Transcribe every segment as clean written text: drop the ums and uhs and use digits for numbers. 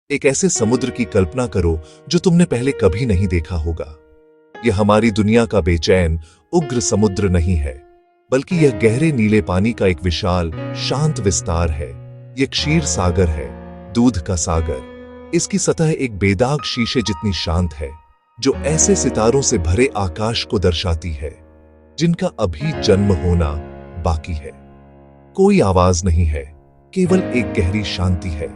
एक ऐसे समुद्र की कल्पना करो जो तुमने पहले कभी नहीं देखा होगा। यह हमारी दुनिया का बेचैन, उग्र समुद्र नहीं है, बल्कि यह गहरे नीले पानी का एक विशाल, शांत विस्तार है। यह क्षीर सागर है, दूध का सागर। इसकी सतह एक बेदाग शीशे जितनी शांत है, जो ऐसे सितारों से भरे आकाश को दर्शाती है जिनका अभी जन्म होना बाकी है। कोई आवाज नहीं है, केवल एक गहरी शांति है।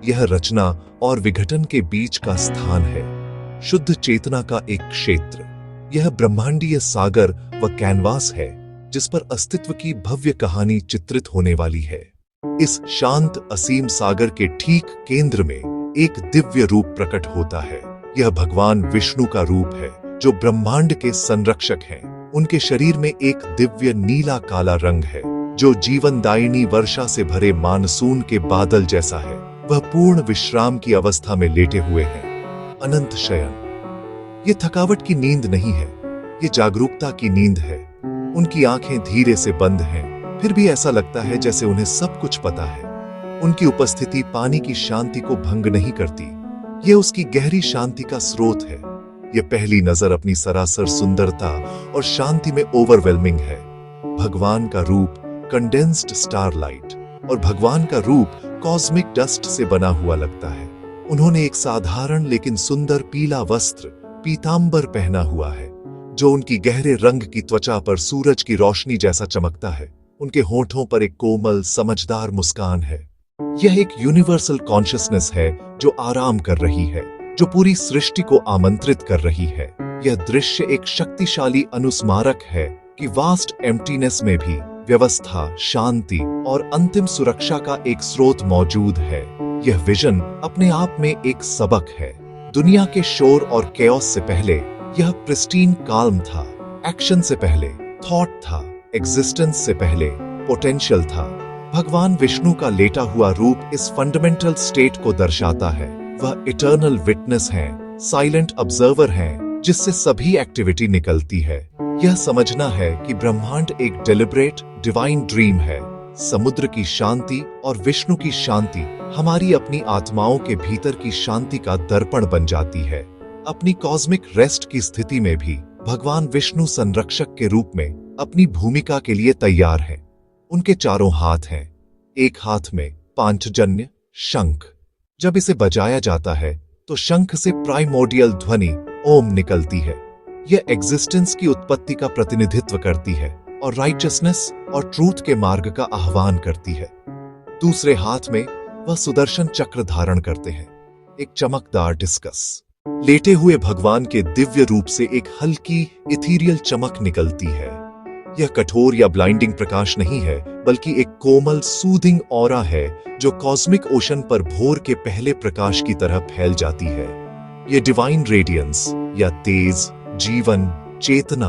यह रचना और विघटन के बीच का स्थान है, शुद्ध चेतना का एक क्षेत्र। यह ब्रह्मांडीय सागर व कैनवास है जिस पर अस्तित्व की भव्य कहानी चित्रित होने वाली है। इस शांत असीम सागर के ठीक केंद्र में एक दिव्य रूप प्रकट होता है। यह भगवान विष्णु का रूप है, जो ब्रह्मांड के संरक्षक हैं। उनके शरीर में एक दिव्य नीला काला रंग है, जो जीवनदायिनी वर्षा से भरे मानसून के बादल जैसा है। वह पूर्ण विश्राम की अवस्था में लेटे हुए हैं, अनंत शयन। ये थकावट की नींद नहीं है, ये जागरूकता की नींद है। उनकी आंखें धीरे से बंद हैं, फिर भी ऐसा लगता है जैसे उन्हें सब कुछ पता है। उनकी उपस्थिति पानी की शांति को भंग नहीं करती, ये उसकी गहरी शांति का स्रोत है। यह पहली नजर अपनी सरासर सुंदरता और शांति में ओवरवेलमिंग है। भगवान का रूप कंडेंस्ड स्टारलाइट और भगवान का रूप कॉस्मिक डस्ट से बना हुआ लगता है। उन्होंने एक साधारण लेकिन सुंदर पीला वस्त्र पीतांबर पहना हुआ है, जो उनकी गहरे रंग की त्वचा पर सूरज की रोशनी जैसा चमकता है। उनके होठों पर एक कोमल समझदार मुस्कान है। यह एक यूनिवर्सल कॉन्शियसनेस है जो आराम कर रही है, जो पूरी सृष्टि को आमंत्रित कर रही है। यह दृश्य एक शक्तिशाली अनुस्मारक है कि वास्ट एम्प्टीनेस में भी व्यवस्था, शांति और अंतिम सुरक्षा का एक स्रोत मौजूद है। यह विजन अपने आप में एक सबक है। दुनिया के शोर और केओस से पहले यह प्रिस्टीन काल्म था। एक्शन से पहले थॉट था, एग्जिस्टेंस से पहले पोटेंशियल था। भगवान विष्णु का लेटा हुआ रूप इस फंडामेंटल स्टेट को दर्शाता है। वह इटर्नल विटनेस हैं, साइलेंट ऑब्जर्वर हैं, जिससे सभी एक्टिविटी निकलती है। यह समझना है कि ब्रह्मांड एक डेलिब्रेट डिवाइन ड्रीम है। समुद्र की शांति और विष्णु की शांति हमारी अपनी आत्माओं के भीतर की शांति का दर्पण बन जाती है। अपनी कॉस्मिक रेस्ट की स्थिति में भी भगवान विष्णु संरक्षक के रूप में अपनी भूमिका के लिए तैयार हैं। उनके चारों हाथ हैं, एक हाथ में पांचजन्य शंख। जब इसे बजाया जाता है तो शंख से प्राइमोर्डियल ध्वनि ओम निकलती है। यह एग्जिस्टेंस की उत्पत्ति का प्रतिनिधित्व करती है और राइचसनेस और ट्रूथ के मार्ग का आह्वान करती है। दूसरे हाथ में वह सुदर्शन चक्र धारण करते हैं, एक चमकदार डिस्कस। लेटे हुए भगवान के दिव्य रूप से एक हल्की इथीरियल चमक निकलती है। यह कठोर या ब्लाइंडिंग प्रकाश नहीं है, बल्कि एक कोमल सूदिंग ऑरा है जो कॉस्मिक ओशन पर भोर के पहले प्रकाश की तरह फैल जाती है। यह डिवाइन रेडियंस या तेज जीवन चेतना,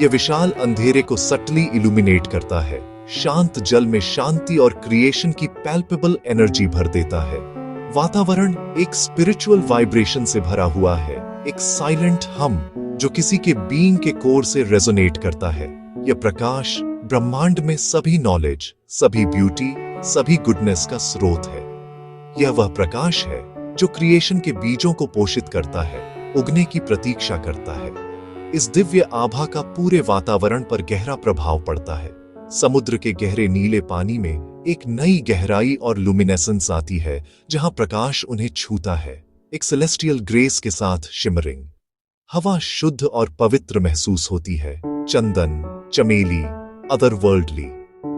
यह विशाल अंधेरे को सटली इल्यूमिनेट करता है। शांत जल में शांति और क्रिएशन की पैल्पेबल एनर्जी भर देता है। वातावरण एक स्पिरिचुअल वाइब्रेशन से भरा हुआ है, एक साइलेंट हम जो किसी के बीइंग के कोर से रेजोनेट करता है। यह प्रकाश ब्रह्मांड में सभी नॉलेज, सभी ब्यूटी, सभी गुडनेस का स्रोत है। यह वह प्रकाश है जो क्रिएशन के बीजों को पोषित करता है, उगने की प्रतीक्षा करता है। इस दिव्य आभा का पूरे वातावरण पर गहरा प्रभाव पड़ता है। समुद्र के गहरे नीले पानी में एक नई गहराई और लुमिनेसेंस आती है, जहां प्रकाश उन्हें छूता है, एक सेलेस्टियल ग्रेस के साथ शिमरिंग। हवा शुद्ध और पवित्र महसूस होती है, चंदन, चमेली, अदरवर्ल्डली।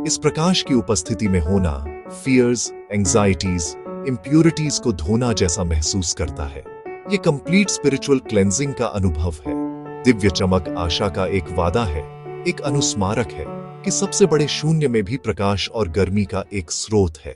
इस प्रकाश की उपस्थिति में होना फियर्स, एंजाइटीज, इम्प्यूरिटीज को धोना जैसा महसूस करता है। ये कंप्लीट स्पिरिचुअल क्लेंजिंग का अनुभव है। दिव्य चमक आशा का एक वादा है, एक अनुस्मारक है कि सबसे बड़े शून्य में भी प्रकाश और गर्मी का एक स्रोत है।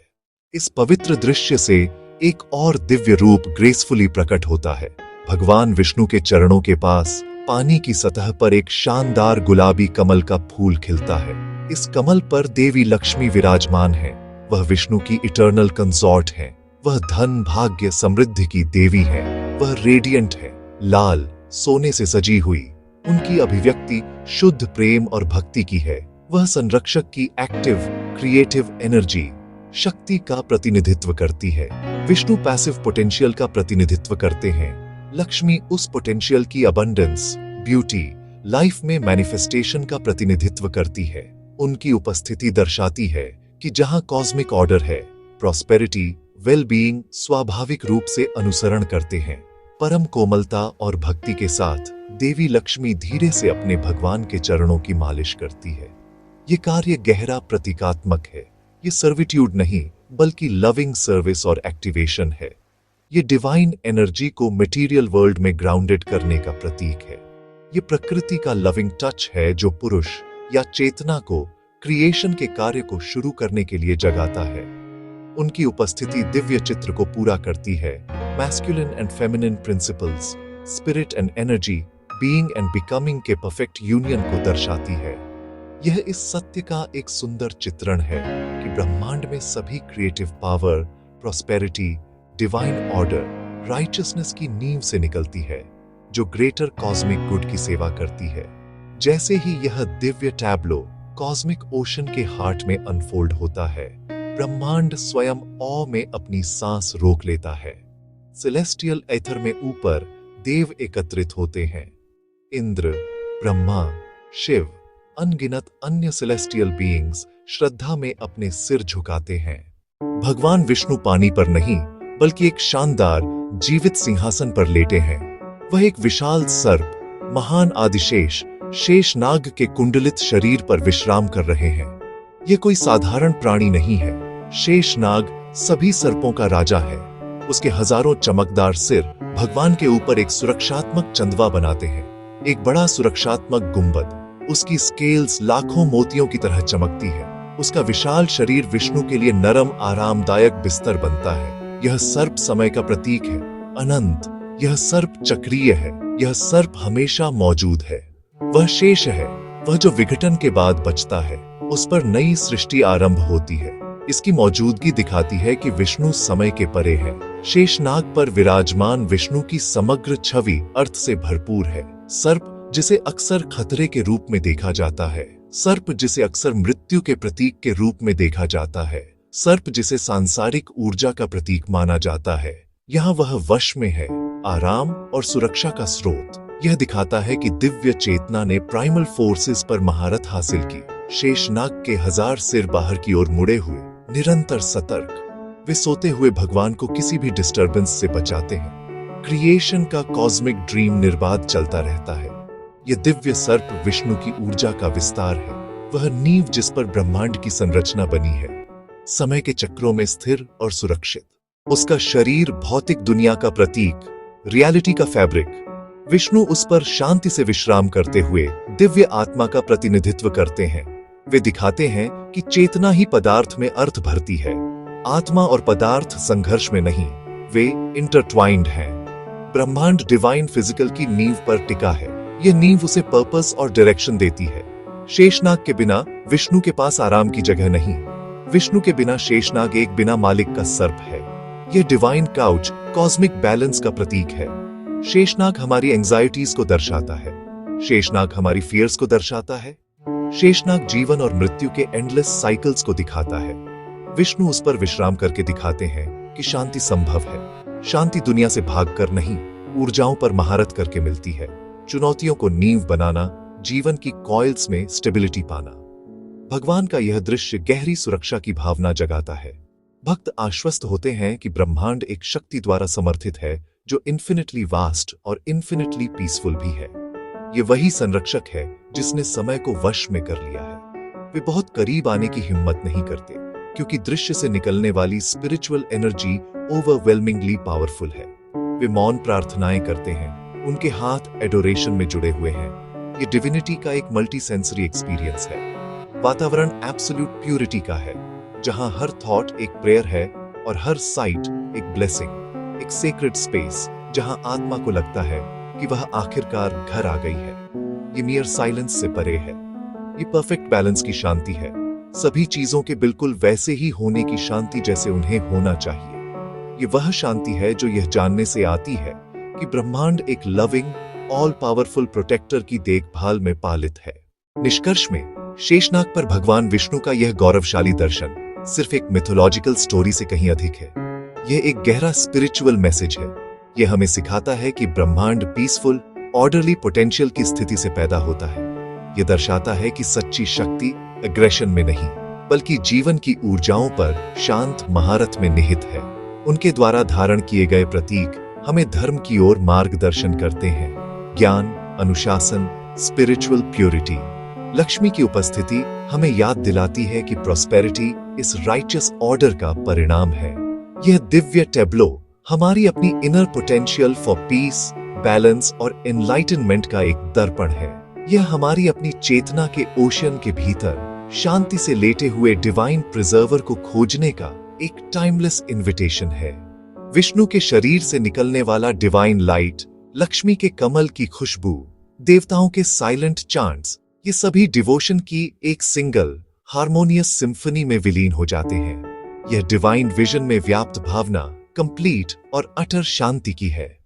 इस पवित्र दृश्य से एक और दिव्य रूप ग्रेसफुली प्रकट होता है। भगवान विष्णु के चरणों के पास पानी की सतह पर एक शानदार गुलाबी कमल का फूल खिलता है। इस कमल पर देवी लक्ष्मी विराजमान है। वह विष्णु की इटर्नल कंसॉर्ट है। वह धन, भाग्य, समृद्धि की देवी है। वह रेडियंट है, लाल सोने से सजी हुई। उनकी अभिव्यक्ति शुद्ध प्रेम और भक्ति की है। वह संरक्षक की एक्टिव क्रिएटिव एनर्जी, शक्ति का प्रतिनिधित्व करती है। विष्णु पैसिव पोटेंशियल का प्रतिनिधित्व करते हैं। लक्ष्मी उस पोटेंशियल की अबंडेंस, ब्यूटी, लाइफ में मैनिफेस्टेशन का प्रतिनिधित्व करती है। उनकी उपस्थिति दर्शाती है कि जहां कॉस्मिक ऑर्डर है, प्रॉस्पेरिटी, वेल-बीइंग स्वाभाविक रूप से अनुसरण करते हैं। परम कोमलता और भक्ति के साथ देवी लक्ष्मी धीरे से अपने भगवान के चरणों की मालिश करती है। ये कार्य गहरा प्रतीकात्मक है। ये सर्विट्यूड नहीं बल्कि लविंग सर्विस और एक्टिवेशन है। ये डिवाइन एनर्जी को मटेरियल वर्ल्ड में ग्राउंडेड करने का प्रतीक है। ये प्रकृति का लविंग टच है जो पुरुष या चेतना को क्रिएशन के कार्य को शुरू करने के लिए जगाता है। उनकी उपस्थिति दिव्य चित्र को पूरा करती है। Masculine and feminine principles, spirit and energy, being and becoming के परफेक्ट यूनियन को दर्शाती है। यह इस सत्य का एक सुंदर चित्रण है कि ब्रह्मांड में सभी creative power, prosperity, divine order, righteousness की नींव से निकलती है, जो ग्रेटर कॉस्मिक गुड की सेवा करती है। जैसे ही यह दिव्य टैब्लो कॉस्मिक ओशन के हार्ट में अनफोल्ड होता है, ब्रह्मांड स्वयं ऑ में अपनी सांस रोक लेता है। सेलेस्टियल एथर में ऊपर देव एकत्रित होते हैं। इंद्र, ब्रह्मा, शिव, अनगिनत अन्य सेलेस्टियल बीइंग्स श्रद्धा में अपने सिर झुकाते हैं। भगवान विष्णु पानी पर नहीं बल्कि एक शानदार जीवित सिंहासन पर लेटे हैं। वह एक विशाल सर्प, महान आदिशेष शेषनाग के कुंडलित शरीर पर विश्राम कर रहे हैं। यह कोई साधारण प्राणी नहीं है। शेषनाग सभी सर्पों का राजा है। उसके हजारों चमकदार सिर भगवान के ऊपर एक सुरक्षात्मक चंदवा बनाते हैं, एक बड़ा सुरक्षात्मक गुंबद। उसकी स्केल्स लाखों मोतियों की तरह चमकती है। उसका विशाल शरीर विष्णु के लिए नरम आरामदायक बिस्तर बनता है। यह सर्प समय का प्रतीक है, अनंत। यह सर्प चक्रीय है। यह सर्प हमेशा मौजूद है। वह शेष है, वह जो विघटन के बाद बचता है। उस पर नई सृष्टि आरंभ होती है। इसकी मौजूदगी दिखाती है कि विष्णु समय के परे है। शेषनाग पर विराजमान विष्णु की समग्र छवि अर्थ से भरपूर है। सर्प जिसे अक्सर खतरे के रूप में देखा जाता है, सर्प जिसे अक्सर मृत्यु के प्रतीक के रूप में देखा जाता है, सर्प जिसे सांसारिक ऊर्जा का प्रतीक माना जाता है, यहाँ वह वश में है, आराम और सुरक्षा का स्रोत। यह दिखाता है कि दिव्य चेतना ने प्राइमल फोर्सेस पर महारत हासिल की। शेषनाग के 1000 सिर बाहर की ओर मुड़े हुए, निरंतर सतर्क। वे सोते हुए भगवान को किसी भी डिस्टर्बेंस से बचाते हैं। क्रिएशन का कॉस्मिक ड्रीम निर्बाध चलता रहता है। यह दिव्य सर्प विष्णु की ऊर्जा का विस्तार है, वह नींव जिस पर ब्रह्मांड की संरचना बनी है, समय के चक्रों में स्थिर और सुरक्षित। उसका शरीर भौतिक दुनिया का प्रतीक, रियलिटी का फैब्रिक। विष्णु उस पर शांति से विश्राम करते हुए दिव्य आत्मा का प्रतिनिधित्व करते हैं। वे दिखाते हैं कि चेतना ही पदार्थ में अर्थ भरती है। आत्मा और पदार्थ संघर्ष में नहीं, वे इंटरट्वाइंड हैं। ब्रह्मांड डिवाइन फिजिकल की नींव पर टिका है। यह नींव उसे पर्पस और डायरेक्शन देती है। शेषनाग के बिना विष्णु के पास आराम की जगह नहीं। विष्णु के बिना शेषनाग एक बिना मालिक का सर्प है। यह डिवाइन काउच कॉस्मिक बैलेंस का प्रतीक है। शेषनाग हमारी एंजाइटीज को दर्शाता है। शेषनाग हमारी फियर्स को दर्शाता है। शेषनाग जीवन और मृत्यु के एंडलेस साइकिल्स को दिखाता है। विष्णु उस पर विश्राम करके दिखाते हैं कि शांति संभव है। शांति दुनिया से भागकर नहीं, ऊर्जाओं पर महारत करके मिलती है। चुनौतियों को नींव बनाना, जीवन की कॉइल्स में स्टेबिलिटी पाना। भगवान का यह दृश्य गहरी सुरक्षा की भावना जगाता है। भक्त आश्वस्त होते हैं कि ब्रह्मांड एक शक्ति द्वारा समर्थित है जो इन्फिनिटली वास्ट और इन्फिनिटली पीसफुल भी है। ये वही संरक्षक है जिसने समय को वश में कर लिया है। वे बहुत करीब आने की हिम्मत नहीं करते क्योंकि दृश्य से निकलने वाली स्पिरिचुअल एनर्जी ओवरवेलमिंगली पावरफुल है। वे मौन प्रार्थनाएं करते हैं, उनके हाथ एडोरेशन में जुड़े हुए हैं। ये डिविनिटी का एक मल्टी सेंसरी एक्सपीरियंस है। वातावरण एब्सोल्यूट प्यूरिटी का है, जहां हर थॉट एक प्रेयर है और हर साइट एक ब्लेसिंग, एक सेक्रेड स्पेस जहां आत्मा को लगता है कि वह आखिरकार घर आ गई है। ये मियर साइलेंस से परे है। ये परफेक्ट बैलेंस की शांति है, सभी चीजों के बिल्कुल वैसे ही होने की शांति जैसे उन्हें होना चाहिए। ये वह शांति है जो यह जानने से आती है कि ब्रह्मांड एक लविंग, ऑल पावरफुल प्रोटेक्टर की देखभाल में पालित है। निष्कर्ष में शेषनाग पर भगवान विष्णु का यह गौरवशाली दर्शन सिर्फ एक मिथोलॉजिकल स्टोरी से कहीं अधिक है। यह एक गहरा स्पिरिचुअल मैसेज है। यह हमें सिखाता है कि ब्रह्मांड पीसफुल, ऑर्डरली पोटेंशियल की स्थिति से पैदा होता है। यह दर्शाता है कि सच्ची शक्ति एग्रेशन में नहीं, बल्कि जीवन की ऊर्जाओं पर शांत महारत में निहित है। उनके द्वारा धारण किए गए प्रतीक हमें धर्म की ओर मार्गदर्शन करते हैं। ज्ञान, अनुशासन, स्पिरिचुअल प्योरिटी। लक्ष्मी की उपस्थिति हमें याद दिलाती है कि प्रॉस्पेरिटी इस राइचियस ऑर्डर का परिणाम है। यह दिव्य टेब्लो हमारी अपनी inner potential for piece, balance और एनलाइटनमेंट का एक दर्पण है। यह हमारी अपनी चेतना के ओशन के भीतर शांति से लेटे हुए डिवाइन प्रिजर्वर को खोजने का एक टाइमलेस इन्विटेशन है। विष्णु के शरीर से निकलने वाला डिवाइन लाइट, लक्ष्मी के कमल की खुशबू, देवताओं के साइलेंट चांट्स, ये सभी डिवोशन की एक सिंगल हार्मोनियस सिम्फनी में विलीन हो जाते हैं। यह डिवाइन विजन में व्याप्त भावना कंप्लीट और अटर शांति की है।